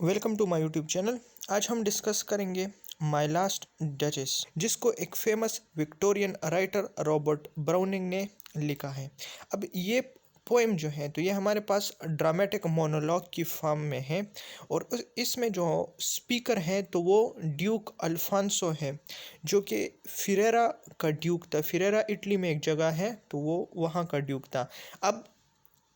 Welcome to my YouTube channel. आज हम discuss करेंगे माय लास्ट डचेस, जिसको एक famous Victorian writer Robert Browning ने लिखा है। अब ये पोएम जो है तो ये हमारे पास ड्रामेटिक मोनोलॉग की फॉर्म में है और इसमें जो स्पीकर है तो वो ड्यूक अल्फांसो है, जो कि फिरेरा का ड्यूक था। फिरेरा इटली में एक जगह है तो वो वहाँ का ड्यूक था। अब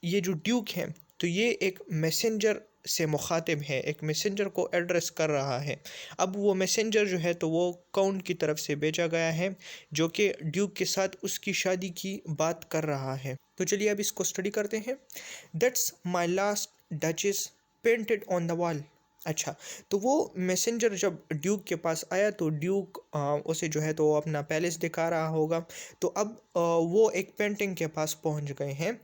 ये जो ड्यूक है तो ये एक मैसेंजर से मुखातिब है, एक मैसेंजर को एड्रेस कर रहा है। अब वो मैसेंजर जो है तो वो काउंट की तरफ से भेजा गया है, जो कि ड्यूक के साथ उसकी शादी की बात कर रहा है। तो चलिए अब इसको स्टडी करते हैं। That's my last duchess painted on the wall. अच्छा, तो वो मैसेंजर जब ड्यूक के पास आया तो ड्यूक उसे जो है तो अपना पैलेस दिखा रहा होगा। तो अब वो एक पेंटिंग के पास पहुंच गए हैं।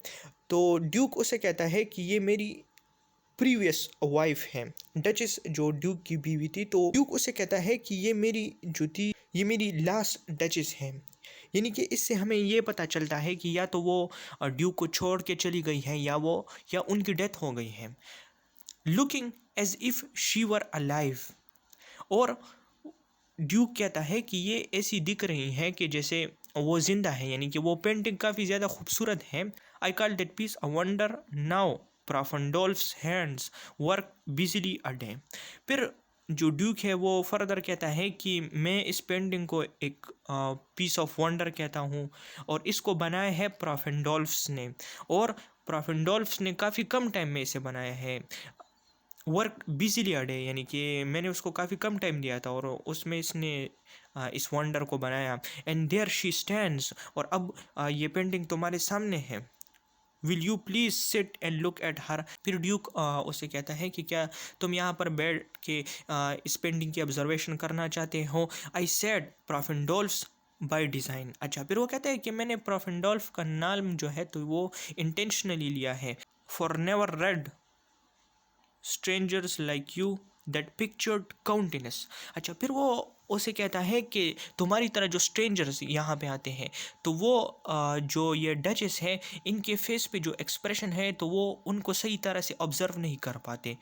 तो ड्यूक उसे कहता है कि ये मेरी प्रीवियस वाइफ है, डचेस जो ड्यूक की बीवी थी। तो ड्यूक उसे कहता है कि ये मेरी जो थी ये मेरी लास्ट डचेस है। यानी कि इससे हमें ये पता चलता है कि या तो वो ड्यूक को छोड़ के चली गई है या उनकी डेथ हो गई है। Looking as if she were alive. और ड्यूक कहता है कि ये ऐसी दिख रही है कि जैसे वो जिंदा है, यानी कि वो पेंटिंग काफ़ी ज़्यादा खूबसूरत है। I call that piece a wonder now Fra Pandolf's hands work busily a day. फिर जो ड्यूक है वो फर्दर कहता है कि मैं इस पेंटिंग को एक पीस ऑफ वंडर कहता हूँ और इसको बनाया है प्राफेंडोल्फ्स ने, और प्राफेंडोल्फ्स ने काफ़ी कम टाइम में इसे बनाया है। वर्क बिजीली अडे, यानी कि मैंने उसको काफ़ी कम टाइम दिया था और उसमें इसने इस वंडर को बनाया। एंड देयर शी स्टैंड्स, और अब ये पेंटिंग तुम्हारे सामने है। Will you please sit and look at her. फिर ड्यूक उसे कहता है कि क्या तुम यहाँ पर बैठ के इस पेंटिंग की ऑब्जर्वेशन करना चाहते हो। I said Fra Pandolf's by design. अच्छा, फिर वो कहता है कि मैंने प्रोफेंडोल्फ का नाम जो है तो वो इंटेंशनली लिया है। For never read strangers like you that pictured countenance. अच्छा, फिर वो उसे कहता है कि तुम्हारी तरह जो स्ट्रेंजर्स यहाँ पे आते हैं तो वो जो ये डचेस है इनके फेस पे जो एक्सप्रेशन है तो वो उनको सही तरह से ऑब्जर्व नहीं कर पाते।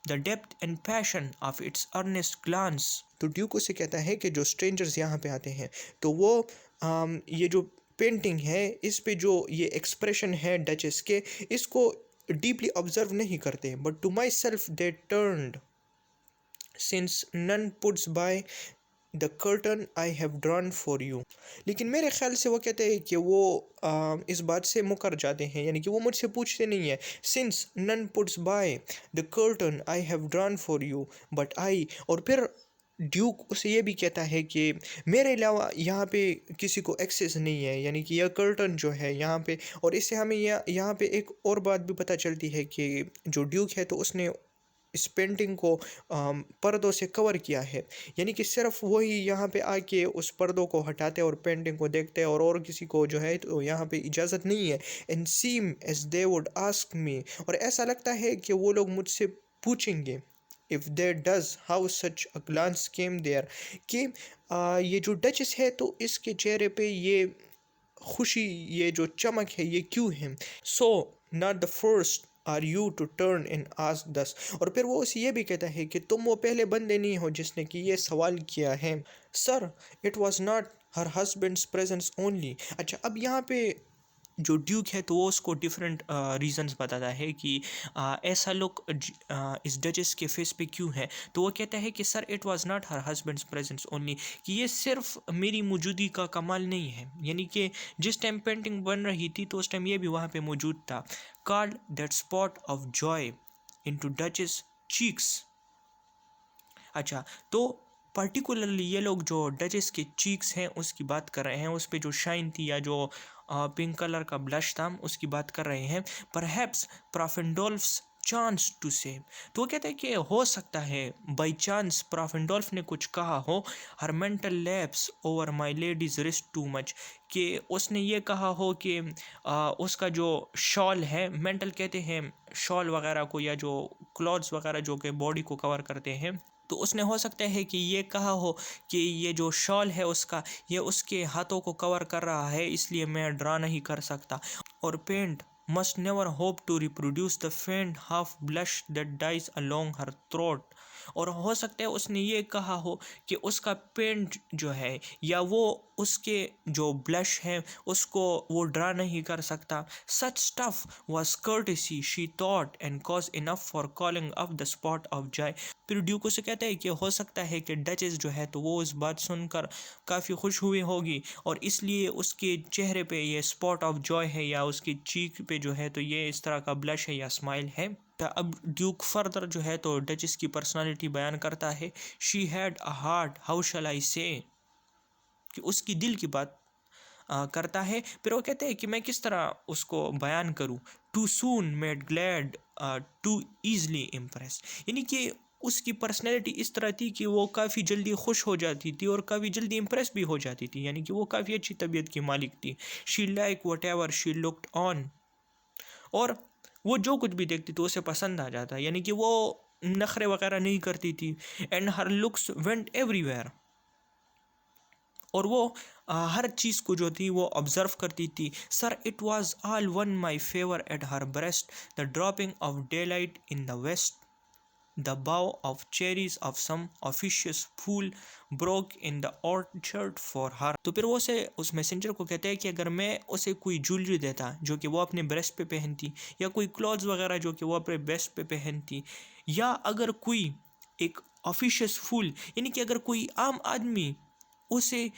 The depth and passion of its earnest glance. तो ड्यूक उसे कहता है कि जो स्ट्रेंजर्स यहाँ पे आते हैं तो वो ये जो पेंटिंग है इस पे जो ये एक्सप्रेशन है डचेस के, इसको डीपली ऑब्जर्व नहीं करते। But to myself they turned since none puts by the curtain I have drawn for you. लेकिन मेरे ख्याल से वो कहते हैं कि वो इस बात से मुकर जाते हैं, यानी कि वो मुझसे पूछते नहीं है। Since none puts by the curtain I have drawn for you but I. और फिर ड्यूक उसे ये भी कहता है कि मेरे अलावा यहाँ पे किसी को एक्सेस नहीं है, यानी कि यह कर्टन जो है यहाँ पे। और इससे हमें यहाँ पे एक और बात भी पता चलती है कि जो ड्यूक है तो उसने इस पेंटिंग को पर्दों से कवर किया है, यानी कि सिर्फ वही यहाँ पे आके उस पर्दों को हटाते और पेंटिंग को देखते हैं और किसी को जो है तो यहाँ पे इजाज़त नहीं है। And seem as they would ask me, और ऐसा लगता है कि वो लोग मुझसे पूछेंगे if there does how such a glance came there, कि ये जो डचेस है तो इसके चेहरे पे ये खुशी, ये जो चमक है ये क्यों है। So not the first are you to turn in ask thus. और फिर वो उसे ये भी कहता है कि तुम वो पहले बंदे नहीं हो जिसने कि ये सवाल किया है। Sir it was not her husband's presence only. अच्छा, अब यहाँ पे जो ड्यूक है तो वो उसको डिफरेंट रीजंस बताता है कि ऐसा लुक इस डचेस के फेस पे क्यों है। तो वो कहता है कि sir it was not her husband's presence only, कि ये सिर्फ मेरी मौजूदगी का कमाल नहीं है, यानी कि जिस टाइम पेंटिंग बन रही थी तो उस टाइम ये भी वहाँ पे मौजूद था। Called that spot of Joy into duchess cheeks. अच्छा, तो पर्टिकुलरली ये लोग जो डचेस के चीक्स हैं उसकी बात कर रहे हैं, उस पर जो शाइन थी या जो पिंक कलर का ब्लश था उसकी बात कर रहे हैं। परहैप्स प्रोफेंडोल्फ्स चांस टू से। तो वो कहते हैं कि हो सकता है बाई चांस प्रोफेंडोल्फ ने कुछ कहा हो। हर mental lapse over my ladies wrist too much, कि उसने ये कहा हो कि उसका जो शॉल है, मेंटल कहते हैं शॉल वगैरह को या जो क्लॉथ्स वगैरह जो कि बॉडी को कवर करते हैं, तो उसने हो सकता है कि ये कहा हो कि ये जो शॉल है उसका ये उसके हाथों को कवर कर रहा है इसलिए मैं ड्रा नहीं कर सकता। और paint must never hope to reproduce the faint half blush that dies along her throat। और हो सकता है उसने ये कहा हो कि उसका पेंट जो है या वो उसके जो ब्लश है उसको वो ड्रा नहीं कर सकता। Such stuff was courtesy she thought and cause enough for calling up the spot of joy। फिर ड्यूको से कहता है कि हो सकता है कि डचेस जो है तो वो इस बात सुनकर काफ़ी खुश हुई होगी और इसलिए उसके चेहरे पे ये स्पॉट ऑफ जॉय है या उसकी चीक पे जो है तो ये इस तरह का ब्लश है या स्माइल है। तो अब ड्यूक फर्दर जो है तो डचेस की पर्सनालिटी बयान करता है। She had a heart how shall I say, कि उसकी दिल की बात करता है। फिर वो कहते हैं कि मैं किस तरह उसको बयान करूं। Too soon made glad too easily impressed, यानी कि उसकी पर्सनैलिटी इस तरह थी कि वो काफ़ी जल्दी खुश हो जाती थी और काफ़ी जल्दी इम्प्रेस भी हो जाती थी, यानी कि वो काफ़ी अच्छी तबीयत की मालिक थी। She like what ever she looked on, और वो जो कुछ भी देखती तो उसे पसंद आ जाता, यानी कि वो नखरे वगैरह नहीं करती थी। And her looks went everywhere, और वो हर चीज़ को जो थी वो ऑब्जर्व करती थी। Sir it was all one my favour at her breast, the dropping of daylight in the west, द bough of cherries of some officious fool broke in the orchard for her। तो फिर वो उसे उस messenger को कहते हैं कि अगर मैं उसे कोई ज्वेलरी देता जो कि वो अपने ब्रेस्ट पे पहनती, या कोई क्लॉथ्स वगैरह जो कि वो अपने ब्रेस्ट पे पहनती, या अगर कोई एक ऑफिशियस फूल यानी कि अगर कोई आम आदमी उसे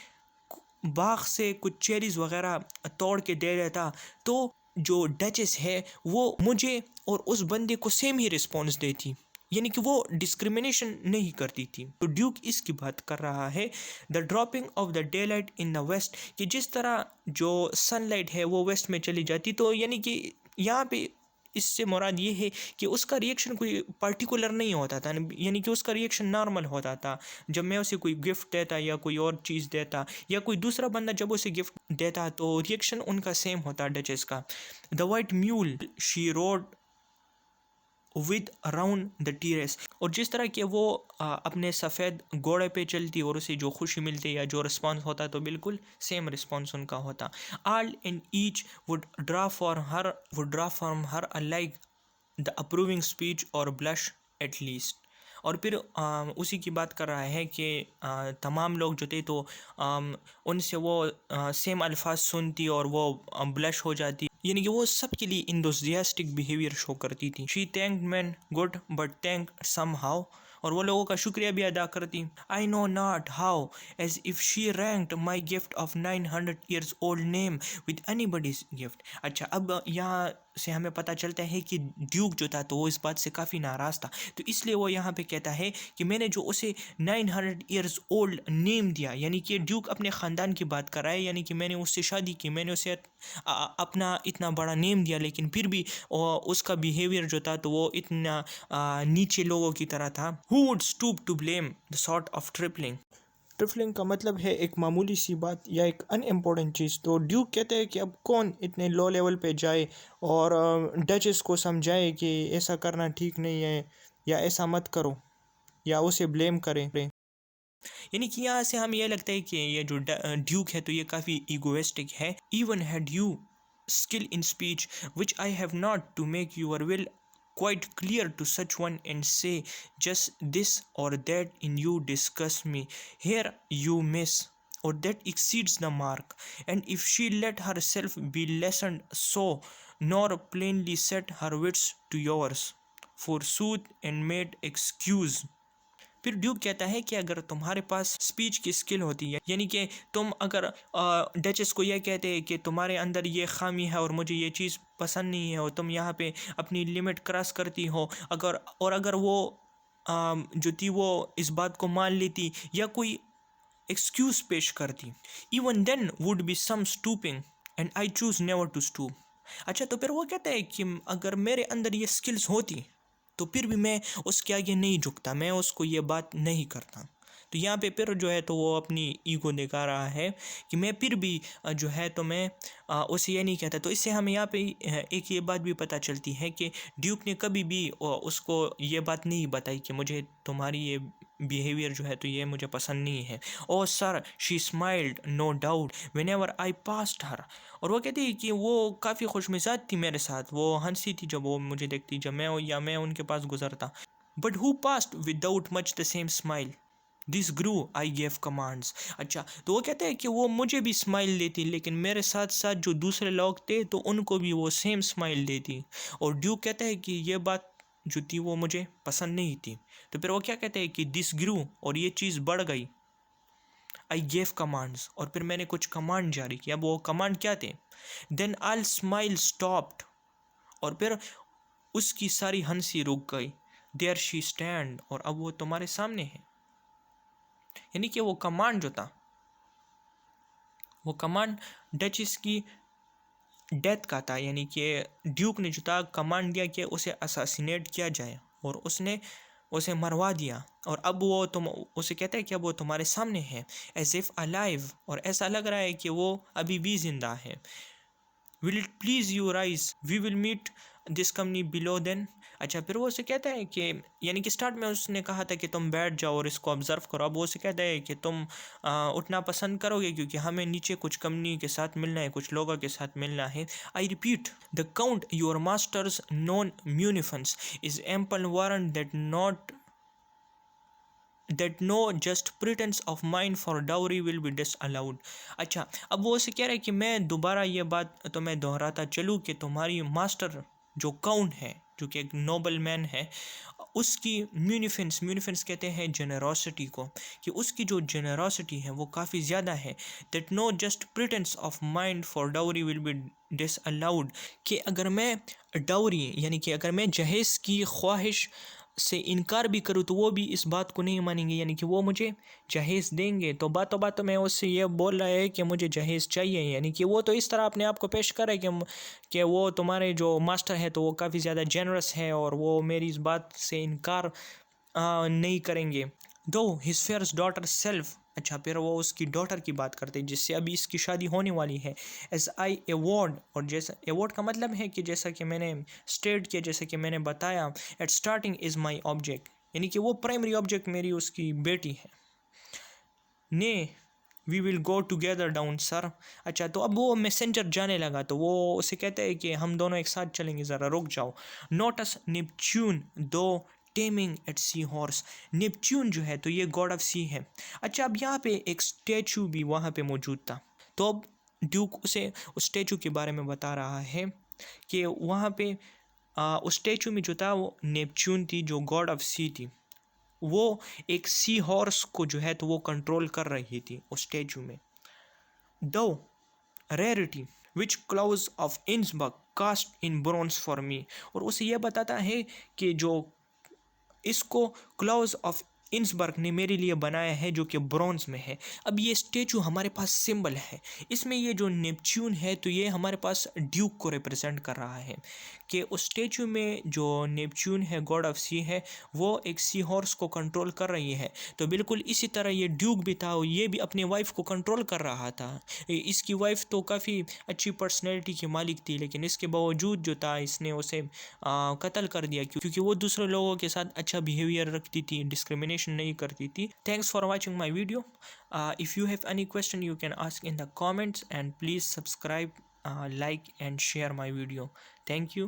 बाग से कुछ चेरीज वगैरह तोड़ के दे देता, तो जो डचेस है वो मुझे और उस बंदे को सेम ही रिस्पॉन्स देती, यानी कि वो डिस्क्रिमिनेशन नहीं करती थी। तो ड्यूक इसकी बात कर रहा है the dropping of the daylight in the west, कि जिस तरह जो सनलाइट है वो वेस्ट में चली जाती, तो यानी कि यहाँ पे इससे मुराद ये है कि उसका रिएक्शन कोई पर्टिकुलर नहीं होता था, यानी कि उसका रिएक्शन नॉर्मल होता था। जब मैं उसे कोई गिफ्ट देता या कोई और चीज़ देता या कोई दूसरा बंदा जब उसे गिफ्ट देता तो रिएक्शन उनका सेम होता डचेस का। The white mule she rode with around the terrace, और जिस तरह के वो अपने सफ़ेद घोड़े पे चलती और उसे जो खुशी मिलती या जो रिस्पॉन्स होता तो बिल्कुल सेम रिस्पॉन्स उनका होता। All in each would draw from her alike the approving speech और ब्लश एट लीस्ट। और फिर उसी की बात कर रहा है कि तमाम लोग जो थे तो उनसे वो सेम अल्फाज सुनती और वो ब्लश हो जाती, यानी कि वो सबके लिए इंथुसियास्टिक बिहेवियर शो करती थी। She thanked men good but thank somehow, और वो लोगों का शुक्रिया भी अदा करती। I know not how as if she ranked my gift of 900 years old name with anybody's gift. अच्छा, अब यहाँ से हमें पता चलता है कि ड्यूक जो था तो वो इस बात से काफ़ी नाराज़ था, तो इसलिए वो यहाँ पे कहता है कि मैंने जो उसे 900 ईयर्स ओल्ड नेम दिया, यानी कि ड्यूक अपने ख़ानदान की बात कर रहा है, यानी कि मैंने उससे शादी की, मैंने उसे अपना इतना बड़ा नेम दिया, लेकिन फिर भी उसका बिहेवियर जो था तो वो इतना नीचे लोगों की तरह था। Who would stoop to blame the sort of trifling. Trifling का मतलब है एक मामूली सी बात या एक अनइम्पोर्टेंट चीज़। तो ड्यूक कहते हैं कि अब कौन इतने लो लेवल पे जाए और डचेस को समझाए कि ऐसा करना ठीक नहीं है या ऐसा मत करो या उसे ब्लेम करें। यानी कि यहाँ से हमें यह लगता है कि ये जो ड्यूक है तो ये काफ़ी ईगोइस्टिक है। Even had you skill in speech which I have not, to make your will quite clear to such one and say just this or that in you disgust me, here you miss, or that exceeds the mark, and if she let herself be lessened so, nor plainly set her wits to yours, forsooth and made excuse। फिर Duke कहता है कि अगर तुम्हारे पास speech की skill होती है, यानी कि तुम अगर डचेस को यह कहते हैं कि तुम्हारे अंदर ये खामी है और मुझे ये चीज़ पसंद नहीं है और तुम यहाँ पे अपनी लिमिट क्रॉस करती हो, अगर वो जो थी वो इस बात को मान लेती या कोई एक्सक्यूज़ पेश करती, even then would be some stooping and I choose never to stoop. अच्छा, तो फिर वो कहता है कि अगर मेरे अंदर ये स्किल्स होती तो फिर भी मैं उसके आगे नहीं झुकता, मैं उसको ये बात नहीं करता। तो यहाँ पे फिर जो है तो वो अपनी ईगो दिखा रहा है कि मैं फिर भी जो है तो मैं उसे ये नहीं कहता। तो इससे हमें यहाँ पे एक ये बात भी पता चलती है कि ड्यूक ने कभी भी उसको ये बात नहीं बताई कि मुझे तुम्हारी ये बिहेवियर जो है तो ये मुझे पसंद नहीं है। O sir she smiled no doubt whenever I passed her. और वो कहती है कि वो काफ़ी खुशमिजाज थी मेरे साथ, वो हंसी थी जब वो मुझे देखती, जब मैं उनके पास गुजरता। But who passed without much the same smile this grew I gave commands. अच्छा, तो वो कहते हैं कि वो मुझे भी स्माइल देती, लेकिन मेरे साथ साथ जो दूसरे लोग थे तो उनको भी वो सेम स्माइल देती। और ड्यूक कहता है कि ये बात जो थी वो मुझे पसंद नहीं थी। तो फिर वो क्या कहते हैं कि दिस ग्रू, और ये चीज़ बढ़ गई, आई गेव कमांड्स, और फिर मैंने कुछ कमांड जारी किया। वो कमांड क्या थे? देन आई स्माइल स्टॉप्ड, और फिर उसकी सारी हंसी रुक गई। देयर शी स्टैंड, और अब वो तुम्हारे सामने है। यानी कि वो कमांड जो था, वो कमांड डचेस की डेथ का था। यानी कि ड्यूक ने जो था कमांड दिया कि उसे असासिनेट किया जाए, और उसने उसे मरवा दिया। और अब वो उसे कहता है कि अब वो तुम्हारे सामने है, एज इफ अलाइव, और ऐसा लग रहा है कि वो अभी भी जिंदा है। Will it please you rise we will meet this company below then. अच्छा, फिर वो उसे कहता है कि, यानी कि स्टार्ट में उसने कहा था कि तुम बैठ जाओ और इसको ऑब्जर्व करो, अब वो उसे कहता है कि तुम उठना पसंद करोगे क्योंकि हमें नीचे कुछ कंपनी के साथ मिलना है, कुछ लोगों के साथ मिलना है। I repeat the count your master's known munificence is ample warrant that no just pretense of mine for dowry will be disallowed। अच्छा, अब वो उसे कह रहा है कि मैं दोबारा ये बात तो मैं दोहराता चलूँ कि तुम्हारी मास्टर जो काउंट है, जो कि एक नोबल मैन है, उसकी म्यूनिफेंस कहते हैं जेनरोसिटी को, कि उसकी जो जेनरोसिटी है वो काफ़ी ज़्यादा है। That know just pretence of mind for dowry will be disallowed, कि अगर मैं डाउरी यानी कि अगर मैं जहेज़ की ख्वाहिश से इनकार भी करूँ तो वो भी इस बात को नहीं मानेंगे, यानी कि वो मुझे जहेज़ देंगे। तो बातों में उससे ये बोल रहा है कि मुझे जहेज़ चाहिए, यानी कि वो तो इस तरह अपने आप को पेश कर रहा है कि वो तुम्हारे जो मास्टर है तो वो काफ़ी ज़्यादा जेनरस है और वो मेरी इस बात से इनकार नहीं करेंगे। दो हिज फेयर्स डॉटर सेल्फ। अच्छा, फिर वो उसकी डॉटर की बात करते हैं जिससे अभी इसकी शादी होने वाली है। एज आई अवॉर्ड, और जैसा अवॉर्ड का मतलब है कि जैसा कि मैंने स्टेट किया, जैसा कि मैंने बताया, at starting is my object, यानी कि वो प्राइमरी ऑब्जेक्ट मेरी उसकी बेटी है। Nay we will go together down sir. अच्छा, तो अब वो मैसेंजर जाने लगा तो वो उसे कहते हैं कि हम दोनों एक साथ चलेंगे, ज़रा रुक जाओ। नोटस नेपच्यून दो taming eight sea horse. Neptune जो है तो ये गॉड ऑफ सी है। अच्छा, अब यहाँ पे एक स्टैचू भी वहाँ पे मौजूद था, तो अब ड्यूक उसे उस स्टैचू के बारे में बता रहा है कि वहाँ पे उस स्टैचू में जो था वो नेपच्यून थी, जो गॉड ऑफ सी थी, वो एक सी हॉर्स को जो है तो वो कंट्रोल कर रही थी उस स्टैचू में। Thought rarity which Claus of Innsbruck cast in bronze for me, और उसे यह बताता है कि जो इसको क्लाउज ऑफ इंसबर्ग ने मेरे लिए बनाया है जो कि ब्रॉन्ज में है। अब ये स्टेचू हमारे पास सिंबल है, इसमें ये जो नेपच्यून है तो ये हमारे पास ड्यूक को रिप्रेजेंट कर रहा है, कि उस स्टेचू में जो नेपच्यून है गॉड ऑफ सी है वो एक सी हॉर्स को कंट्रोल कर रही है। तो बिल्कुल इसी तरह ये ड्यूक भी था, ये भी अपनी वाइफ को कंट्रोल कर रहा था। इसकी वाइफ तो काफ़ी अच्छी पर्सनैलिटी की मालिक थी, लेकिन इसके बावजूद जो था इसने उसे कत्ल कर दिया क्योंकि वो दूसरे लोगों के साथ अच्छा बिहेवियर रखती थी, डिस्क्रिमिनेशन नहीं करती थी। Thanks for watching my video. If you have any question you can ask in the comments and please subscribe, like and share my video. Thank you.